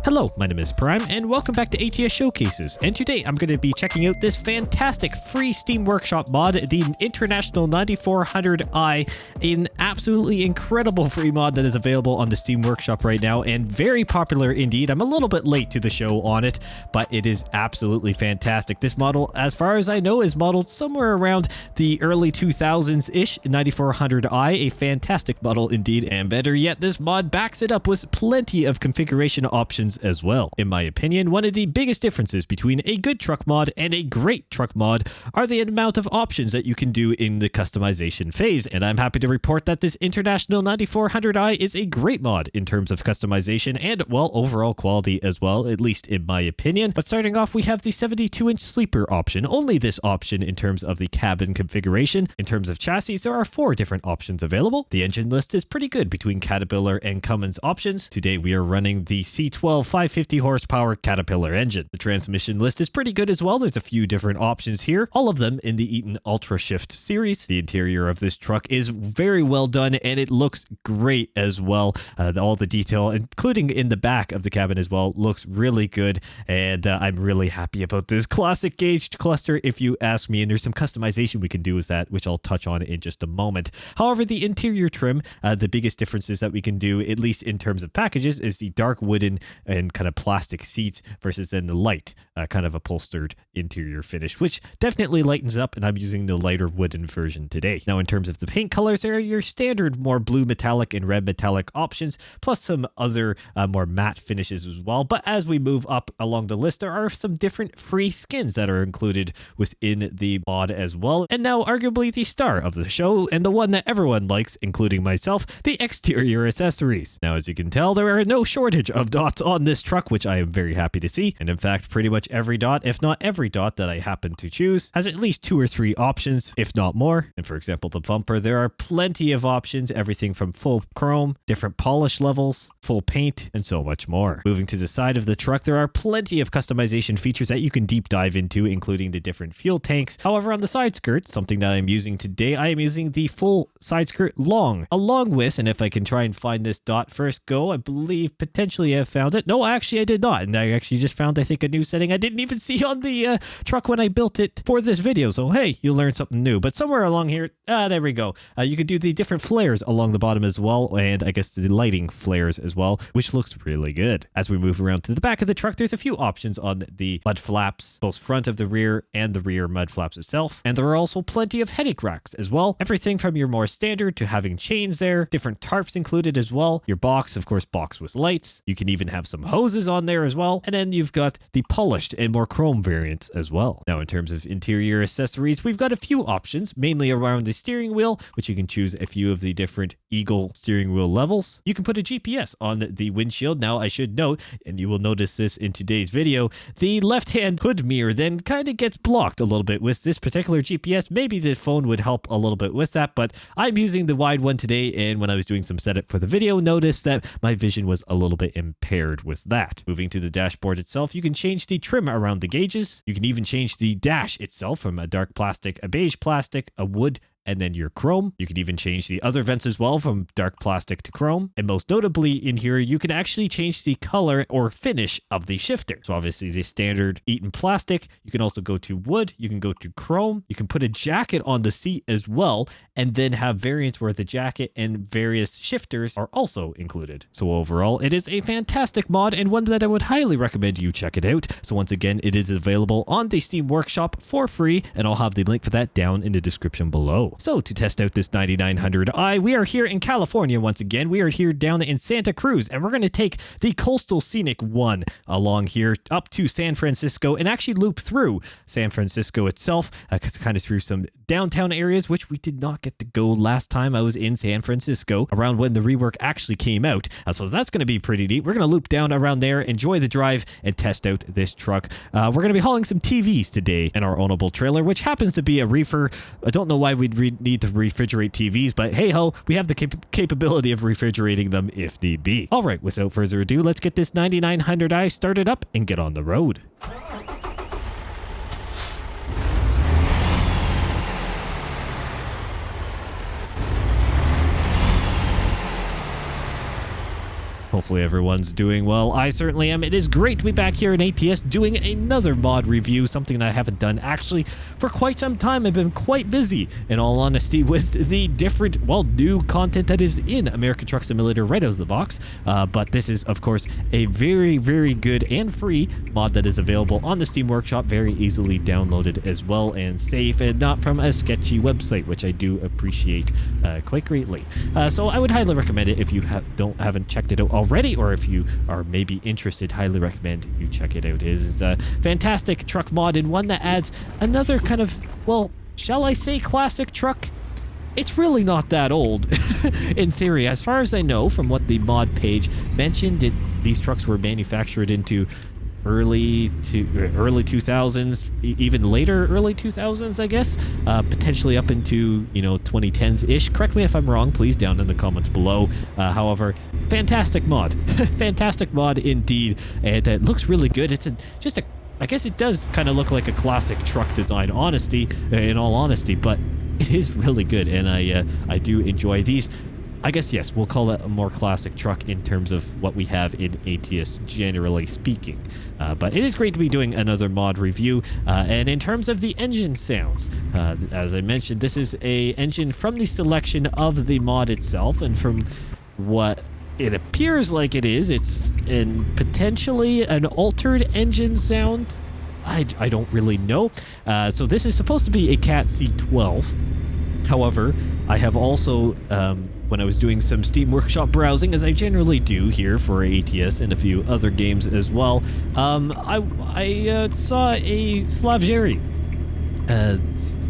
Hello, my name is Prime, and welcome back to ATS Showcases, and today I'm going to be checking out this fantastic free Steam Workshop mod, the International 9400i, an absolutely incredible free mod that is available on the Steam Workshop right now, and very popular indeed. I'm a little bit late to the show on it, but it is absolutely fantastic. This model, as far as I know, is modeled somewhere around the early 2000s-ish, 9400i, a fantastic model indeed, and better yet, this mod backs it up with plenty of configuration options as well. In my opinion, one of the biggest differences between a good truck mod and a great truck mod are the amount of options that you can do in the customization phase, and I'm happy to report that this International 9400i is a great mod in terms of customization and, well, overall quality as well, at least in my opinion. But starting off, we have the 72-inch sleeper option, only this option in terms of the cabin configuration. In terms of chassis, there are 4 different options available. The engine list is pretty good between Caterpillar and Cummins options. Today we are running the C12 550 horsepower Caterpillar engine. The transmission list is pretty good as well. There's a few different options here, all of them in the Eaton Ultra Shift series. The interior of this truck is very well done and it looks great as well. All the detail, including in the back of the cabin as well, looks really good, and I'm really happy about this classic gauge cluster if you ask me, and there's some customization we can do with that, which I'll touch on in just a moment. However, the interior trim, the biggest differences that we can do, at least in terms of packages, is the dark wooden and kind of plastic seats versus then the light kind of upholstered interior finish, which definitely lightens up, and I'm using the lighter wooden version today. Now, in terms of the paint colors, there are your standard more blue metallic and red metallic options, plus some other more matte finishes as well. But as we move up along the list, there are some different free skins that are included within the mod as well. And now, arguably the star of the show, and the one that everyone likes, including myself, the exterior accessories. Now, as you can tell, there are no shortage of dots on this truck, which I am very happy to see. And in fact, pretty much every dot, if not every dot that I happen to choose, has at least 2 or 3 options, if not more. And for example, the bumper, there are plenty of options, everything from full chrome, different polish levels, full paint, and so much more. Moving to the side of the truck, there are plenty of customization features that you can deep dive into, including the different fuel tanks. However, on the side skirts, something that I'm using today, I am using the full side skirt long, along with, and if I can try and find this dot first go, I believe potentially I found it. No, actually I did not, and I actually just found, I think, a new setting I didn't even see on the truck when I built it for this video. So hey, you learned something new. But somewhere along here, there we go. You could do the different flares along the bottom as well, and I guess the lighting flares as well, which looks really good. As we move around to the back of the truck, there's a few options on the mud flaps, both front of the rear and the rear mud flaps itself. And there are also plenty of headache racks as well. Everything from your more standard to having chains there, different tarps included as well. Your box, of course, box with lights. You can even have some hoses on there as well. And then you've got the polished and more chrome variants as well. Now, in terms of interior accessories, we've got a few options, mainly around the steering wheel, which you can choose a few of the different Eagle steering wheel levels. You can put a GPS on the windshield. Now, I should note, and you will notice this in today's video, the left-hand hood mirror then kind of gets blocked a little bit with this particular GPS. Maybe the phone would help a little bit with that, but I'm using the wide one today, and when I was doing some setup for the video, noticed that my vision was a little bit impaired with that. Moving to the dashboard itself, you can change the trim around the gauges. You can even change the dash itself from a dark plastic, a beige plastic, a wood, and then your chrome. You can even change the other vents as well from dark plastic to chrome. And most notably in here, you can actually change the color or finish of the shifter. So obviously the standard Eaton plastic, you can also go to wood, you can go to chrome, you can put a jacket on the seat as well, and then have variants where the jacket and various shifters are also included. So overall, it is a fantastic mod and one that I would highly recommend you check it out. So once again, it is available on the Steam Workshop for free, and I'll have the link for that down in the description below. So to test out this 9900i, we are here in California once again. We are here down in Santa Cruz, and we're going to take the Coastal Scenic 1 along here up to San Francisco and actually loop through San Francisco itself, kind of through some downtown areas, which we did not get to go last time I was in San Francisco, around when the rework actually came out. So that's going to be pretty neat. We're going to loop down around there, enjoy the drive, and test out this truck. We're going to be hauling some TVs today in our ownable trailer, which happens to be a reefer. I don't know why we'd need to refrigerate TVs, but hey ho, we have the capability of refrigerating them if need be. All right, without further ado, let's get this 9900i started up and get on the road. Hopefully everyone's doing well. I certainly am. It is great to be back here in ATS doing another mod review, something that I haven't done actually for quite some time. I've been quite busy, in all honesty, with the different, well, new content that is in American Truck Simulator right out of the box. But this is, of course, a very, very good and free mod that is available on the Steam Workshop, very easily downloaded as well and safe, and not from a sketchy website, which I do appreciate quite greatly. So I would highly recommend it if you haven't checked it out already, or if you are maybe interested. Highly recommend you check it out. It is a fantastic truck mod, and one that adds another kind of, well, shall I say classic truck? It's really not that old in theory. As far as I know, from what the mod page mentioned, these trucks were manufactured into early 2000s, even later early 2000s, I guess, potentially up into 2010s ish. Correct me if I'm wrong, please, down in the comments below. However, fantastic mod. Fantastic mod indeed, and it looks really good. It's I guess it does kind of look like a classic truck design, in all honesty, but it is really good, and I do enjoy these. I guess, yes, we'll call it a more classic truck in terms of what we have in ATS, generally speaking. But it is great to be doing another mod review. And in terms of the engine sounds, as I mentioned, this is a engine from the selection of the mod itself, and from what it appears like it's potentially an altered engine sound. I don't really know. So this is supposed to be a Cat C12. However, I have also, when I was doing some Steam Workshop browsing, as I generally do here for ATS and a few other games as well, I saw a Slavgeri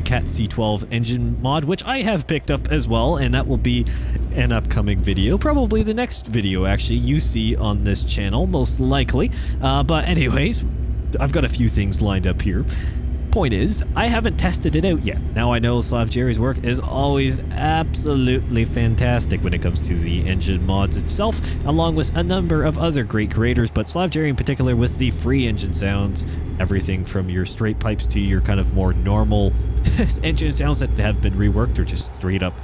Cat C12 engine mod, which I have picked up as well, and that will be an upcoming video, probably the next video actually you see on this channel, most likely. But anyways, I've got a few things lined up here. Point is, I haven't tested it out yet. Now I know Slavgeri's work is always absolutely fantastic when it comes to the engine mods itself, along with a number of other great creators, but Slavgeri in particular with the free engine sounds, everything from your straight pipes to your kind of more normal engine sounds that have been reworked, or just straight up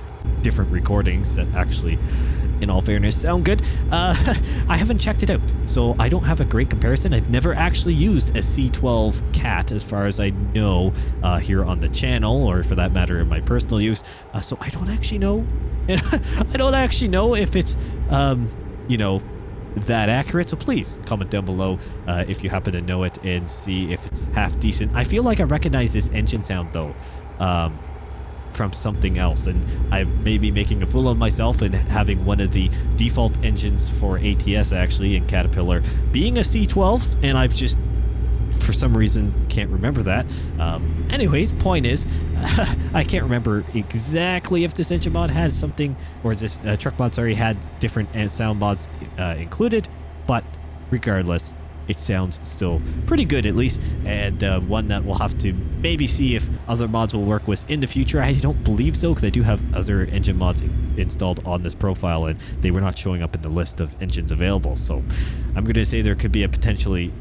different recordings that actually, in all fairness, sound good. I haven't checked it out, so I don't have a great comparison. I've never actually used a C12 Cat, as far as I know, here on the channel, or for that matter in my personal use. So I don't actually know. I don't actually know if it's, that accurate. So please comment down below if you happen to know it and see if it's half decent. I feel like I recognize this engine sound though. From something else, and I may be making a fool of myself and having one of the default engines for ATS actually in Caterpillar being a C12, and I've just for some reason can't remember that. Anyways, point is, I can't remember exactly if this engine mod had something, or this truck mod, sorry, had different sound mods included, but regardless, it sounds still pretty good, at least, and one that we'll have to maybe see if other mods will work with in the future. I don't believe so, because I do have other engine mods installed on this profile, and they were not showing up in the list of engines available, so I'm going to say there could be a potentially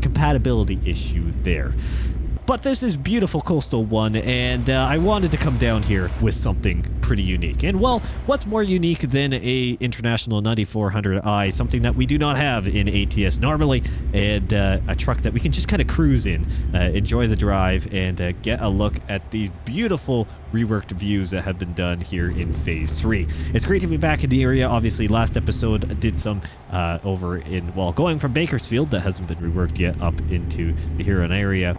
compatibility issue there. But this is beautiful Coastal 1, and I wanted to come down here with something pretty unique. And well, what's more unique than a International 9400i, something that we do not have in ATS normally, and a truck that we can just kind of cruise in, enjoy the drive, and get a look at these beautiful reworked views that have been done here in Phase 3. It's great to be back in the area. Obviously, last episode did some over in, well, going from Bakersfield, that hasn't been reworked yet, up into the Huron area.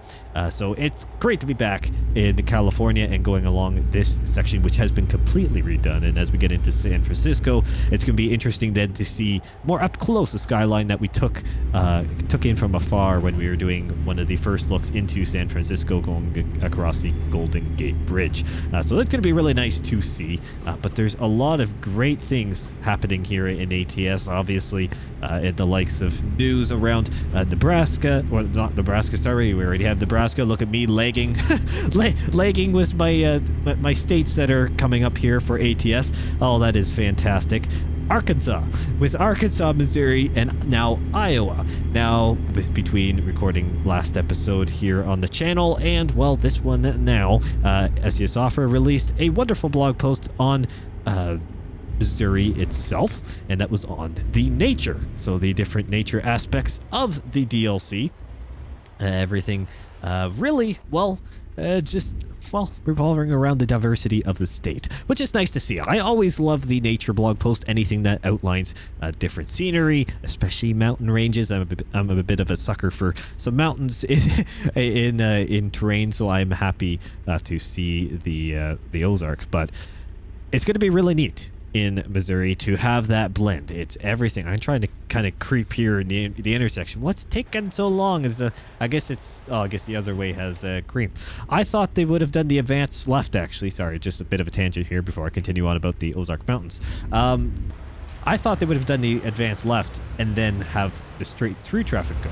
So it's great to be back in California and going along this section, which has been completely redone. And as we get into San Francisco, it's going to be interesting then to see more up close the skyline that we took in from afar when we were doing one of the first looks into San Francisco, going across the Golden Gate Bridge. So that's going to be really nice to see. But there's a lot of great things happening here in ATS, obviously, in the likes of news around Nebraska, or not Nebraska, sorry, we already have Nebraska. Look at me lagging lagging with my states that are coming up here for ATS. Oh, that is fantastic. Arkansas, with Arkansas, Missouri, and now Iowa. Now, between recording last episode here on the channel and, well, this one now, SES Software released a wonderful blog post on Missouri itself, and that was on the nature. So the different nature aspects of the DLC. Everything really, well, just, well, revolving around the diversity of the state, which is nice to see. I always love the nature blog post, anything that outlines different scenery, especially mountain ranges. I'm a bit of a sucker for some mountains in terrain, so I'm happy to see the Ozarks. But it's going to be really neat in Missouri to have that blend. It's everything. I'm trying to kind of creep here in the intersection. What's taking so long? I guess the other way has green. I thought they would have done the advance left, actually. Sorry, just a bit of a tangent here before I continue on about the Ozark Mountains. I thought they would have done the advance left and then have the straight through traffic go.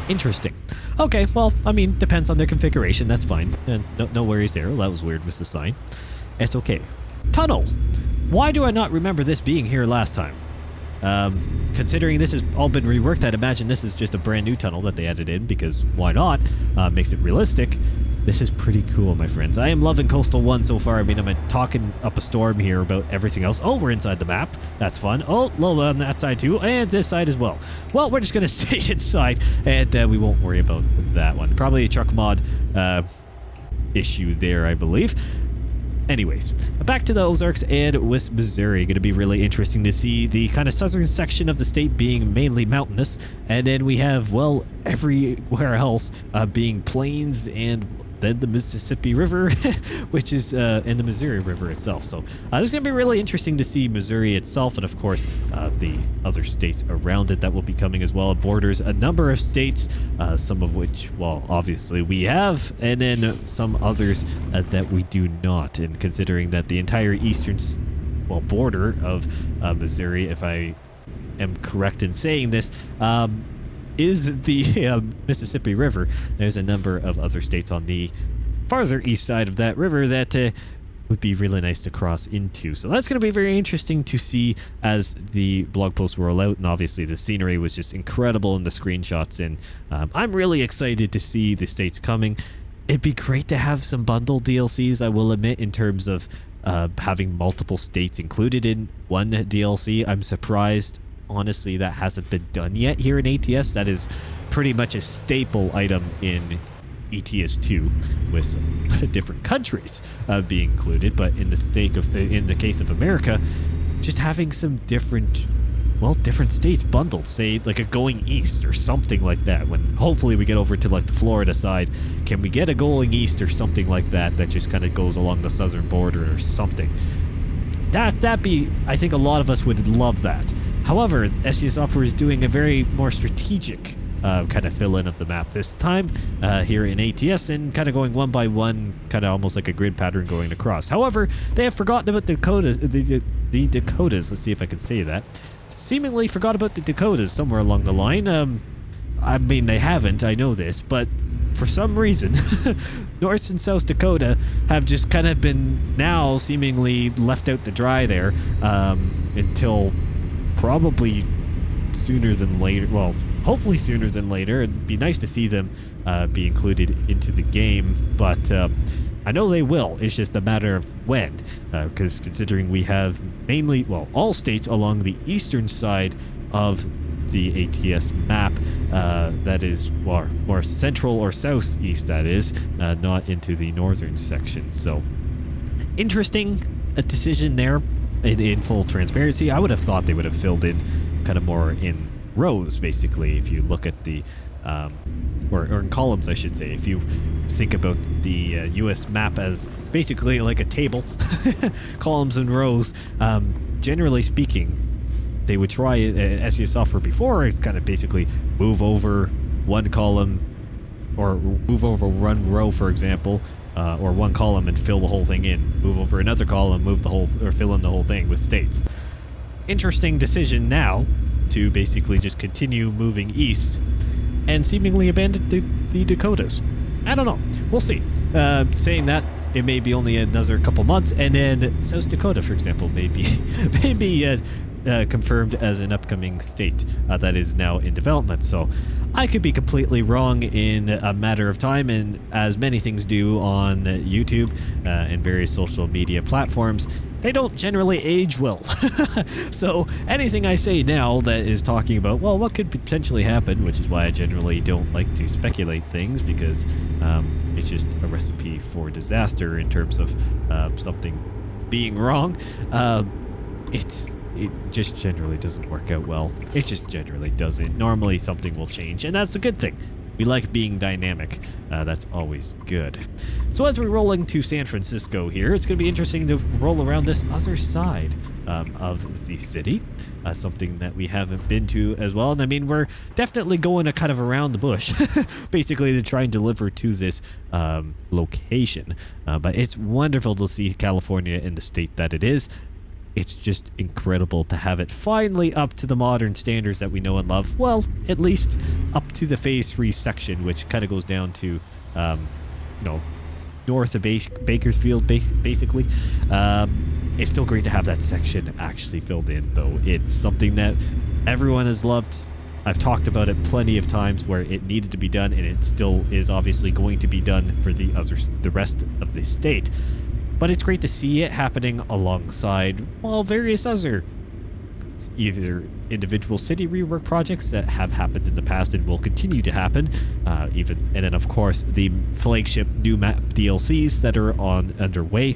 Interesting. Okay, well, I mean, depends on their configuration. That's fine. And no worries there. Well, that was weird, Mrs. Sign. It's okay. Tunnel. Why do I not remember this being here last time? Considering this has all been reworked, I'd imagine this is just a brand new tunnel that they added in, because why not? Makes it realistic. This is pretty cool, my friends. I am loving Coastal 1 so far. I mean, I'm talking up a storm here about everything else. Oh, we're inside the map. That's fun. Oh, Lola on that side too, and this side as well. Well, we're just going to stay inside, and we won't worry about that one. Probably a truck mod issue there, I believe. Anyways, back to the Ozarks and West Missouri. Going to be really interesting to see the kind of southern section of the state being mainly mountainous, and then we have, well, everywhere else being plains, and then the Mississippi River, which is in the Missouri River itself. So it's going to be really interesting to see Missouri itself, and of course the other states around it that will be coming as well. It borders a number of states, some of which, well, obviously we have, and then some others that we do not. And considering that the entire eastern border of Missouri, if I am correct in saying this, is the Mississippi River, there's a number of other states on the farther east side of that river that would be really nice to cross into. So that's going to be very interesting to see as the blog posts roll out, and obviously the scenery was just incredible in the screenshots, and I'm really excited to see the states coming. It'd be great to have some bundle DLCs, I will admit, in terms of having multiple states included in one DLC. I'm surprised, honestly, that hasn't been done yet here in ATS. That is pretty much a staple item in ATS 2, with some different countries being included. But in the case of America, just having some different states bundled, say like a going east or something like that. When hopefully we get over to like the Florida side, can we get a going east or something like that just kind of goes along the southern border or something? That'd be, I think a lot of us would love that. However, SES Software is doing a very more strategic kind of fill-in of the map this time here in ATS, and kind of going one by one, kind of almost like a grid pattern going across. However, they have forgotten about the Dakotas. Let's see if I can say that. Seemingly forgot about the Dakotas somewhere along the line. I mean, they haven't, I know this, but for some reason, North and South Dakota have just kind of been now seemingly left out to dry there until probably sooner than later. Well, hopefully sooner than later. It'd be nice to see them be included into the game, but I know they will. It's just a matter of when, because considering we have mainly, well, all states along the eastern side of the ATS map, that is more central or southeast, that is, not into the northern section. So interesting decision there. In full transparency, I would have thought they would have filled in kind of more in rows, basically, if you look at the or in columns, I should say. If you think about the US map as basically like a table, columns and rows, generally speaking, they would try, SES Software before, is kind of basically move over one column or move over one row, for example, or one column and fill the whole thing in. Move over another column, fill in the whole thing with states. Interesting decision now to basically just continue moving east and seemingly abandon the Dakotas. I don't know. We'll see. Saying that, it may be only another couple months, and then South Dakota, for example, may be confirmed as an upcoming state that is now in development. So I could be completely wrong in a matter of time, and as many things do on YouTube and various social media platforms, they don't generally age well. So anything I say now that is talking about, well, what could potentially happen, which is why I generally don't like to speculate things, because it's just a recipe for disaster in terms of something being wrong. It just generally doesn't work out well. It just generally doesn't. Normally something will change, and that's a good thing. We like being dynamic. That's always good. So as we're rolling to San Francisco here, it's going to be interesting to roll around this other side of the city. Something that we haven't been to as well. And I mean, we're definitely going a kind of around the bush, basically, to try and deliver to this location. But it's wonderful to see California in the state that it is. It's just incredible to have it finally up to the modern standards that we know and love. Well, at least up to the Phase 3 section, which kind of goes down to, north of Bakersfield, basically. It's still great to have that section actually filled in, though. It's something that everyone has loved. I've talked about it plenty of times where it needed to be done, and it still is obviously going to be done for the rest of the state. But it's great to see it happening alongside, well, various other either individual city rework projects that have happened in the past and will continue to happen, and then of course the flagship new map DLCs that are underway.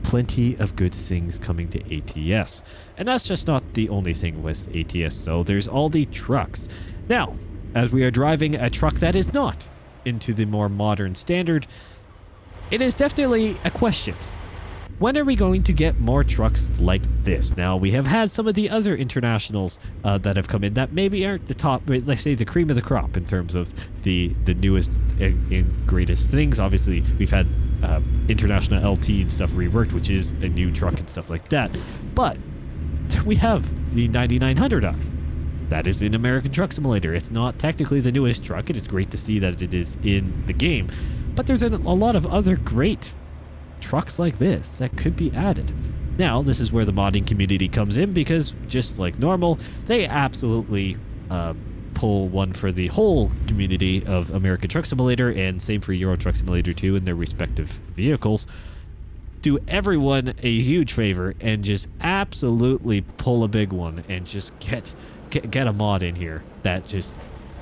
Plenty of good things coming to ATS. And that's just not the only thing with ATS, though. There's all the trucks. Now, as we are driving a truck that is not into the more modern standard, it is definitely a question. When are we going to get more trucks like this? Now, we have had some of the other internationals that have come in that maybe aren't the top, let's say the cream of the crop in terms of the newest and greatest things. Obviously, we've had International LT and stuff reworked, which is a new truck and stuff like that. But we have the 9900i. That is in American Truck Simulator. It's not technically the newest truck. It is great to see that it is in the game. But there's a lot of other great trucks like this that could be added. Now, this is where the modding community comes in, because just like normal, they absolutely pull one for the whole community of American Truck Simulator, and same for Euro Truck Simulator 2 in their respective vehicles. Do everyone a huge favor and just absolutely pull a big one and just get a mod in here that just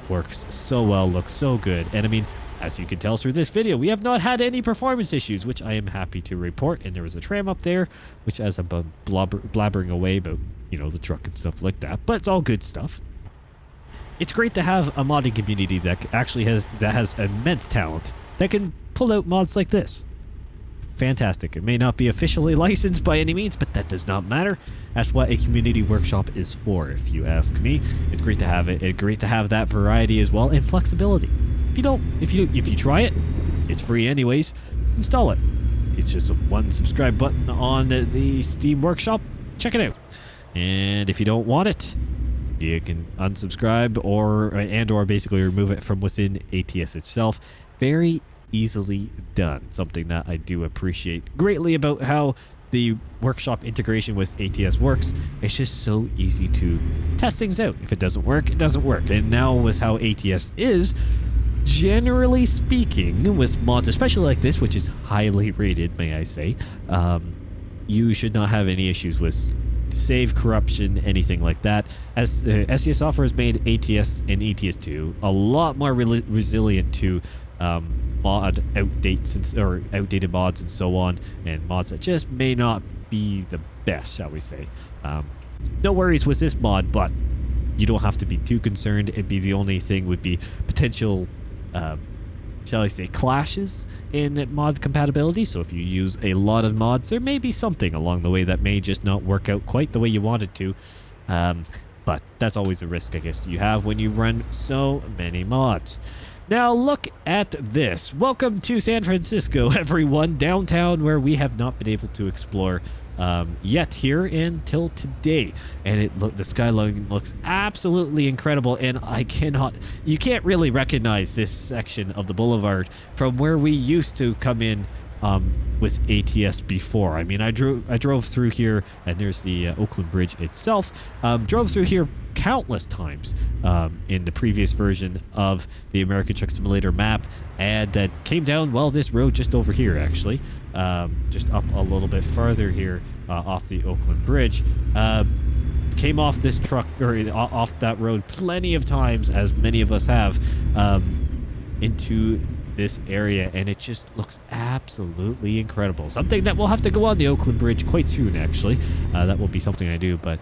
works so well, looks so good. And I mean, as you can tell through this video, we have not had any performance issues, which I am happy to report. And there was a tram up there, which as I'm blabbering away about, the truck and stuff like that. But it's all good stuff. It's great to have a modding community that actually has immense talent that can pull out mods like this. Fantastic. It may not be officially licensed by any means, but that does not matter. That's what a community workshop is for, if you ask me. It's great to have it. It's great to have that variety as well, and flexibility. If you try it, it's free anyways. Install it. It's just one subscribe button on the Steam Workshop. Check it out. And if you don't want it, you can unsubscribe or basically remove it from within ATS itself. Very easily done. Something that I do appreciate greatly about how the workshop integration with ATS works. It's just so easy to test things out. If it doesn't work, it doesn't work. And now with how ATS is, generally speaking, with mods, especially like this, which is highly rated, may I say, you should not have any issues with save corruption, anything like that. As SES Software has made ATS and ATS2 a lot more resilient to mod outdated mods and so on, and mods that just may not be the best, shall we say. No worries with this mod, but you don't have to be too concerned. It'd be the only thing would be potential shall I say clashes in mod compatibility. So if you use a lot of mods, there may be something along the way that may just not work out quite the way you want it to. But that's always a risk, I guess, you have when you run so many mods. Now look at this. Welcome to San Francisco, everyone, downtown, where we have not been able to explore yet here until today. And the skyline looks absolutely incredible, and you can't really recognize this section of the boulevard from where we used to come in with ATS before. I mean, I drove through here, and there's the Oakland Bridge itself. Drove through here countless times in the previous version of the American Truck Simulator map, and that came down, well, this road just over here, actually. Just up a little bit farther here off the Oakland Bridge. Came off this truck, or off that road plenty of times, as many of us have, into this area, and it just looks absolutely incredible. Something that will have to go on the Oakland Bridge quite soon, actually. That will be something I do, but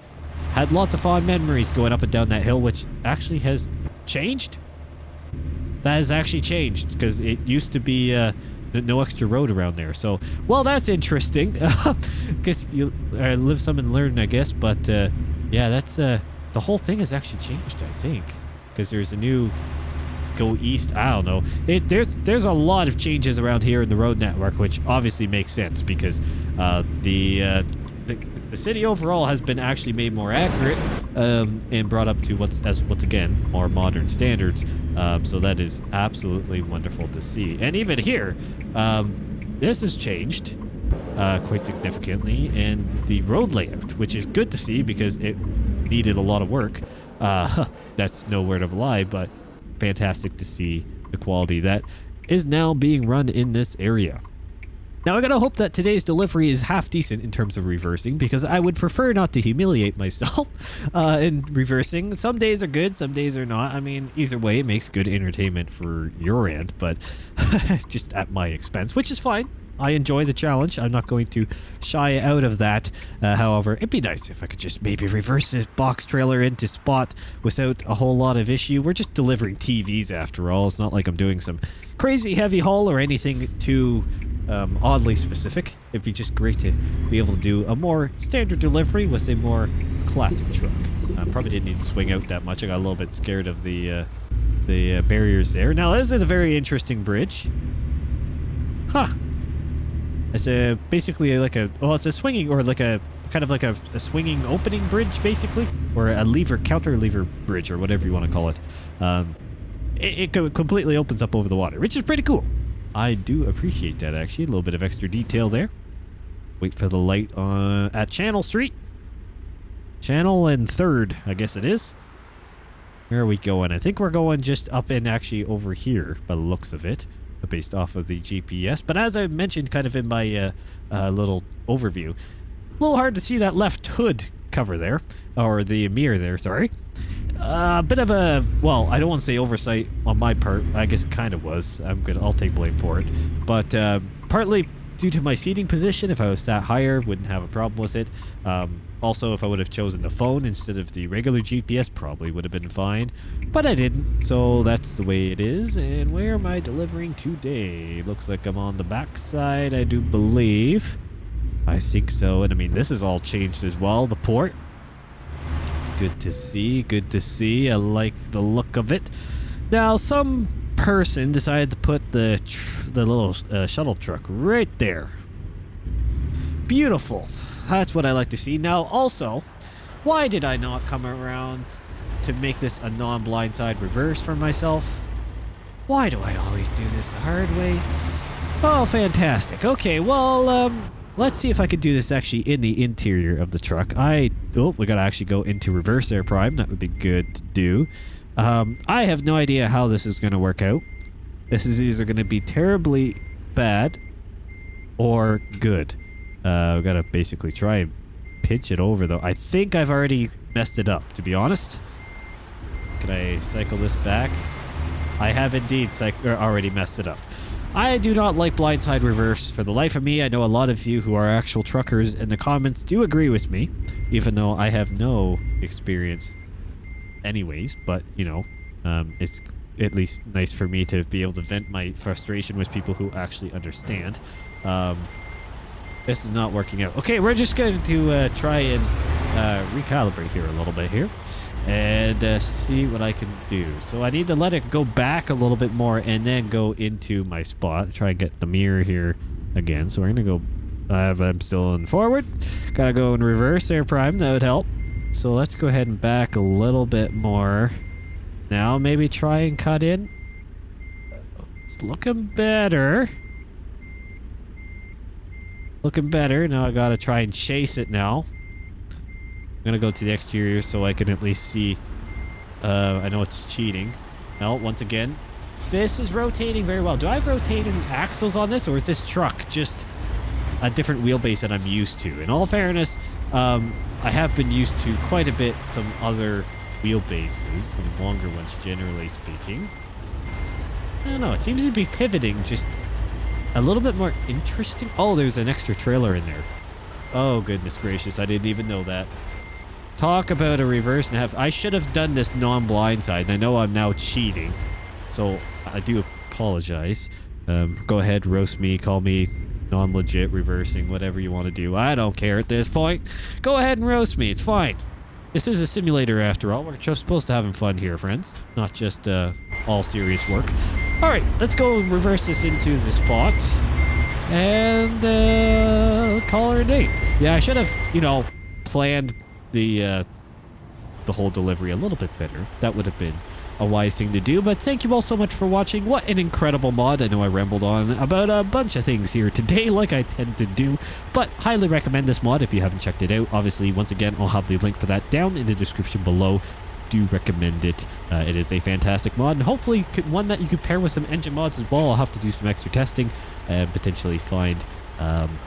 had lots of fond memories going up and down that hill, which actually has changed. That has actually changed, because it used to be no extra road around there. So, well, that's interesting. Guess you live some and learn, I guess, but yeah, that's the whole thing has actually changed, I think, because there's a new go east. I don't know. There's a lot of changes around here in the road network, which obviously makes sense because the city overall has been actually made more accurate and brought up to what's again more modern standards. So that is absolutely wonderful to see. And even here, this has changed quite significantly, and the road layout, which is good to see because it needed a lot of work. That's no word of a lie, but fantastic to see the quality that is now being run in this area. Now, I gotta hope that today's delivery is half decent in terms of reversing, because I would prefer not to humiliate myself in reversing. Some days are good, some days are not. I mean, either way, it makes good entertainment for your end, but just at my expense, which is fine. I enjoy the challenge. I'm not going to shy out of that. However, it'd be nice if I could just maybe reverse this box trailer into spot without a whole lot of issue. We're just delivering TVs after all. It's not like I'm doing some crazy heavy haul or anything too oddly specific. It'd be just great to be able to do a more standard delivery with a more classic truck. Probably didn't need to swing out that much. I got a little bit scared of the barriers there. Now, this is a very interesting bridge. Huh. It's basically like it's a swinging, or like a kind of like a swinging opening bridge, basically, or a counter lever bridge, or whatever you want to call it. It completely opens up over the water, which is pretty cool. I do appreciate that, actually. A little bit of extra detail there. Wait for the light at Channel Street. Channel and 3rd, I guess it is. Where are we going? I think we're going just up and actually over here, by the looks of it, based off of the GPS. But as I mentioned kind of in my little overview, a little hard to see that left hood cover there, or the mirror there, sorry. A bit of a, well, I don't want to say oversight on my part. I guess it kind of was. I'll take blame for it. But partly due to my seating position, if I was sat higher, wouldn't have a problem with it. Also, if I would have chosen the phone instead of the regular GPS, probably would have been fine. But I didn't, so that's the way it is. And where am I delivering today? Looks like I'm on the back side, I do believe. I think so. And I mean, this is all changed as well, the port. Good to see, good to see. I like the look of it. Now, some person decided to put the little shuttle truck right there. Beautiful. That's what I like to see. Now, also, why did I not come around to make this a non-blindside reverse for myself? Why do I always do this the hard way? Oh, fantastic. Okay, well, let's see if I could do this actually in the interior of the truck. We gotta actually go into reverse there, Prime. That would be good to do. I have no idea how this is gonna work out. This is either gonna be terribly bad or good. We gotta basically try and pitch it over, though. I think I've already messed it up, to be honest. Can I cycle this back? I have indeed already messed it up. I do not like blindside reverse for the life of me. I know a lot of you who are actual truckers in the comments do agree with me, even though I have no experience anyways. But, you know, it's at least nice for me to be able to vent my frustration with people who actually understand. This is not working out. Okay, we're just going to try and recalibrate here a little bit here and see what I can do. So I need to let it go back a little bit more and then go into my spot. Try and get the mirror here again. So we're going to go, I'm still in forward. Gotta go in reverse there, Prime. That would help. So let's go ahead and back a little bit more. Now maybe try and cut in. It's looking better. Looking better. Now I gotta try and chase it now. I'm gonna go to the exterior so I can at least see I know it's cheating. No, once again, this is rotating very well. Do I have rotating axles on this, or is this truck just a different wheelbase that I'm used to? In all fairness, I have been used to quite a bit some other wheelbases, some longer ones generally speaking. I don't know, it seems to be pivoting just a little bit more interesting. Oh, there's an extra trailer in there. Oh, goodness gracious, I didn't even know that. Talk about a reverse and have. I should have done this non-blindside, and I know I'm now cheating, so I do apologize. Go ahead, roast me, call me non-legit, reversing, whatever you want to do. I don't care at this point. Go ahead and roast me, it's fine. This is a simulator after all. We're just supposed to having fun here, friends. Not just all serious work. Alright, let's go and reverse this into the spot. And call her a day. Yeah, I should have, you know, planned the whole delivery a little bit better. That would have been a wise thing to do. But thank you all so much for watching. What an incredible mod. I know I rambled on about a bunch of things here today, like I tend to do, but highly recommend this mod if you haven't checked it out. Obviously, once again, I'll have the link for that down in the description below. Do recommend it. It is a fantastic mod, and hopefully one that you could pair with some engine mods as well. I'll have to do some extra testing and potentially find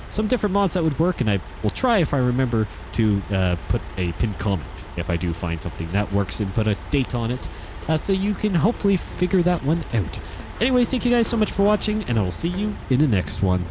some different mods that would work, and I will try, if I remember, to put a pinned comment if I do find something that works and put a date on it, so you can hopefully figure that one out. Anyways, thank you guys so much for watching, and I will see you in the next one.